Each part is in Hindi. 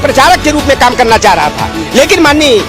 प्रचारक के रूप में काम करना चाह रहा था। लेकिन माननीय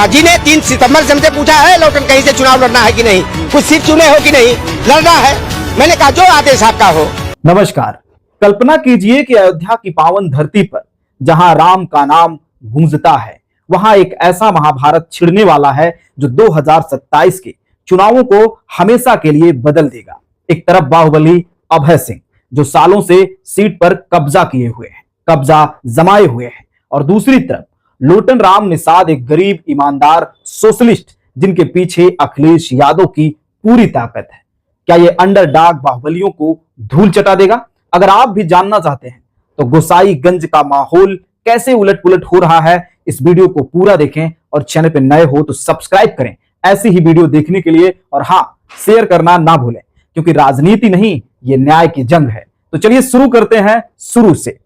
जी ने 3 सितंबर से हमसे पूछा है लौटन कहीं से चुनाव लड़ना है कि नहीं, कुछ सीट चुने हो कि नहीं, लड़ना है। मैंने कहा जो आदेश आपका हो। नमस्कार। कल्पना कीजिए कि अयोध्या की पावन धरती पर जहां राम का नाम गूंजता है, वहां एक ऐसा महाभारत छिड़ने वाला है जो 2027 के चुनावों को हमेशा के लिए बदल देगा। एक तरफ बाहुबली अभय सिंह जो सालों से सीट पर कब्जा किए हुए हैं, कब्जा जमाए हुए हैं, और दूसरी तरफ लोटन राम निषाद एक गरीब ईमानदार सोशलिस्ट जिनके पीछे अखिलेश यादव की पूरी ताकत है। क्या ये अंडरडॉग बाहुबलियों को धूल चटा देगा? अगर आप भी जानना चाहते हैं तो गोसाईगंज का माहौल कैसे उलट पुलट हो रहा है, इस वीडियो को पूरा देखें और चैनल पे नए हो तो सब्सक्राइब करें ऐसी ही वीडियो देखने के लिए। और हाँ, शेयर करना ना भूलें, क्योंकि राजनीति नहीं, ये न्याय की जंग है। तो चलिए शुरू करते हैं शुरू से।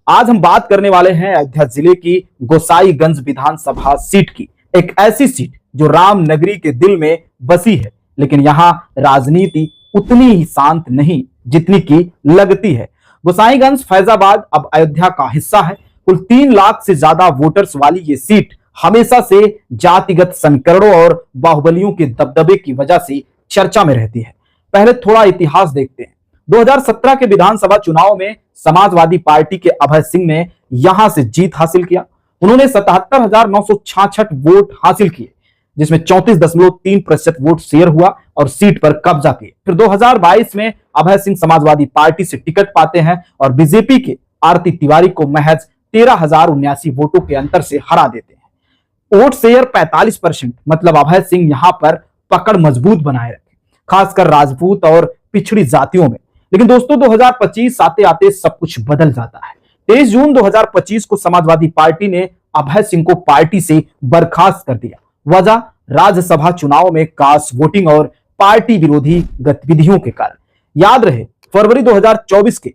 आज हम बात करने वाले हैं अयोध्या जिले की गोसाईगंज विधानसभा सीट की, एक ऐसी सीट जो राम नगरी के दिल में बसी है। लेकिन यहां राजनीति उतनी ही शांत नहीं जितनी की लगती है। गोसाईगंज फैजाबाद अब अयोध्या का हिस्सा है। कुल 3 लाख से ज्यादा वोटर्स वाली ये सीट हमेशा से जातिगत समीकरणों और बाहुबलियों के दबदबे की वजह से चर्चा में रहती है। पहले थोड़ा इतिहास देखते हैं। 2017 के विधानसभा चुनाव में समाजवादी पार्टी के अभय सिंह ने यहां से जीत हासिल किया। उन्होंने 77,966 वोट हासिल किए, जिसमें 34.3% वोट शेयर हुआ और सीट पर कब्जा किए। फिर 2022 में अभय सिंह समाजवादी पार्टी से टिकट पाते हैं और बीजेपी के आरती तिवारी को महज 13,079 वोटों के अंतर से हरा देते हैं। वोट शेयर 45%, मतलब अभय सिंह यहां पर पकड़ मजबूत बनाए रखे, खासकर राजपूत और पिछड़ी जातियों में। लेकिन दोस्तों 2025 आते आते सब कुछ बदल जाता है। 23 जून 2025 को समाजवादी पार्टी ने अभय सिंह को पार्टी से बर्खास्त कर दिया। वजह राज्यसभा चुनाव में क्रॉस वोटिंग और पार्टी विरोधी गतिविधियों के कारण। याद रहे, फरवरी 2024 के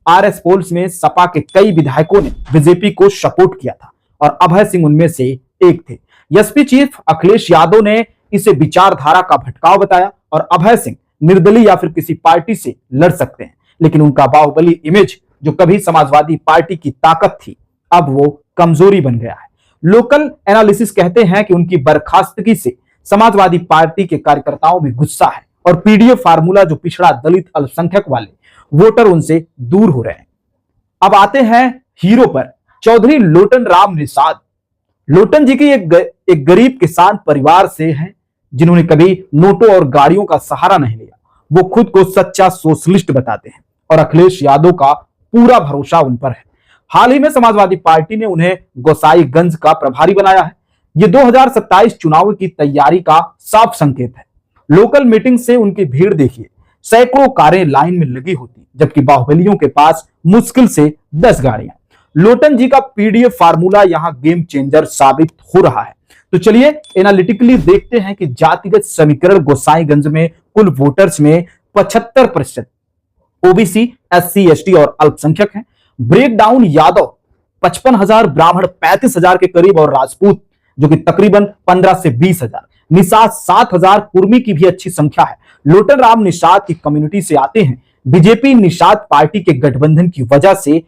आरएस पोल्स में सपा के कई विधायकों ने बीजेपी को सपोर्ट किया था और अभय सिंह उनमें से एक थे। एसपी चीफ अखिलेश यादव ने इसे विचारधारा का भटकाव बताया और अभय सिंह निर्दलीय या फिर किसी पार्टी से लड़ सकते हैं। लेकिन उनका बाहुबली इमेज जो कभी समाजवादी पार्टी की ताकत थी, अब वो कमजोरी बन गया है। लोकल एनालिसिस कहते हैं कि उनकी बर्खास्तगी से समाजवादी पार्टी के कार्यकर्ताओं में गुस्सा है और पीडीए फार्मूला जो पिछड़ा दलित अल्पसंख्यक वाले वोटर उनसे दूर हो रहे हैं। अब आते हैं हीरो पर, चौधरी लोटन राम निषाद। लोटन जी की एक गरीब किसान परिवार से हैं, जिन्होंने कभी नोटों और गाड़ियों का सहारा नहीं लिया। वो खुद को सच्चा सोशलिस्ट बताते हैं और अखिलेश यादव का पूरा भरोसा उन पर है। हाल ही में समाजवादी पार्टी ने उन्हें गोसाईगंज का प्रभारी बनाया है। ये 2027 चुनाव की तैयारी का साफ संकेत है। लोकल मीटिंग से उनकी भीड़ देखिए, सैकड़ों कारें लाइन में लगी होती, जबकि बाहुबलियों के पास मुश्किल से 10 गाड़ियां। लोटन जी का पीडीएफ फार्मूला यहां गेम चेंजर साबित हो रहा है। तो चलिए एनालिटिकली देखते हैं कि जातिगत समीकरण गोसाईगंज में कुल वोटर्स में 75% ओबीसी, एससी, एसटी और अल्पसंख्यक हैं। ब्रेकडाउन यादव 55,000, ब्राह्मण 35,000 के करीब और राजपूत जो कि तकरीबन 15 से 20,000, निषाद 7,000, कुर्मी की भी अच्छी संख्या है। लोटन राम निषाद की कम्युनिटी से आते हैं। बीजेपी निषाद पार्टी के गठबंधन की वजह से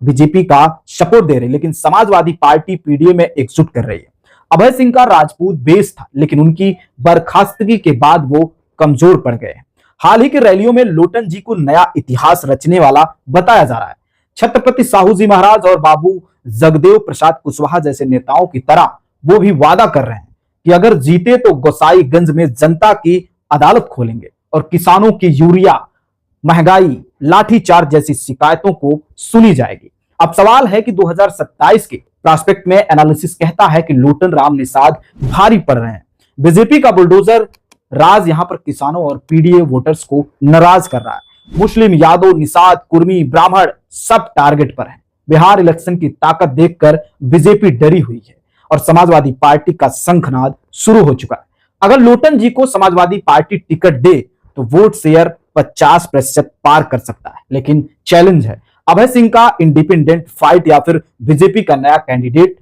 बीजेपी का सपोर्ट दे रही, लेकिन समाजवादी पार्टी पीडीए में एकजुट कर रही है। अभय सिंह का राजपूत बेस था, लेकिन उनकी बर्खास्तगी के बाद वो कमजोर पड़ गए। हाल ही की रैलियों में लोटन जी को नया इतिहास रचने वाला बताया जा रहा है। छत्रपति साहू जी महाराज और बाबू जगदेव प्रसाद कुशवाहा जैसे नेताओं की तरह वो भी वादा कर रहे हैं कि अगर जीते तो गोसाईगंज में जनता की अदालत खोलेंगे और किसानों की यूरिया, महंगाई, लाठीचार्ज जैसी शिकायतों को सुनी जाएगी। अब सवाल है कि 2027 के प्रोस्पेक्ट में एनालिसिस कहता है कि लोटन राम निषाद भारी पड़ रहे हैं। बीजेपी का बुलडोजर राज यहां पर किसानों और पीडीए वोटर्स को नाराज कर रहा है। मुस्लिम, यादव, निषाद, कुर्मी, ब्राह्मण सब टारगेट पर हैं। बिहार इलेक्शन की ताकत देखकर बीजेपी डरी हुई है और समाजवादी पार्टी का शंखनाद शुरू हो चुका है। अगर लोटन जी को समाजवादी पार्टी टिकट दे तो वोट शेयर 50% पार कर सकता है, लेकिन चैलेंज है अभय सिंह का इंडिपेंडेंट फाइट या फिर बीजेपी का नया कैंडिडेट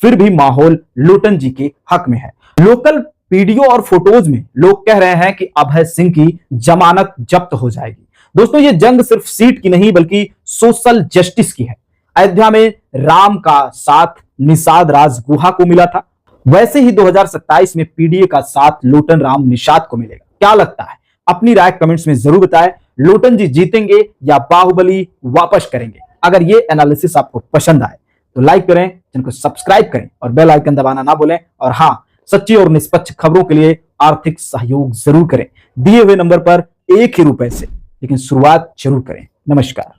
फिर भी माहौल लोटन जी के हक में है। लोकल वीडियो और फोटोज में लोग कह रहे हैं कि अभय सिंह की जमानत जब्त हो जाएगी। दोस्तों, ये जंग सिर्फ सीट की नहीं बल्कि सोशल जस्टिस की है। अयोध्या में राम का साथ निषाद राज गुहा को मिला था, वैसे ही 2027 में पीडीए का साथ लोटन राम निषाद को मिलेगा। क्या लगता है? अपनी राय कमेंट्स में जरूर बताएं। लोटन जी जीतेंगे या बाहुबली वापस करेंगे? अगर ये एनालिसिस आपको पसंद आए तो लाइक करें, चैनल को सब्सक्राइब करें और बेल आइकन दबाना ना भूलें। और हाँ, सच्ची और निष्पक्ष खबरों के लिए आर्थिक सहयोग जरूर करें। दिए हुए नंबर पर 1 ही रुपए से, लेकिन शुरुआत जरूर करें। नमस्कार।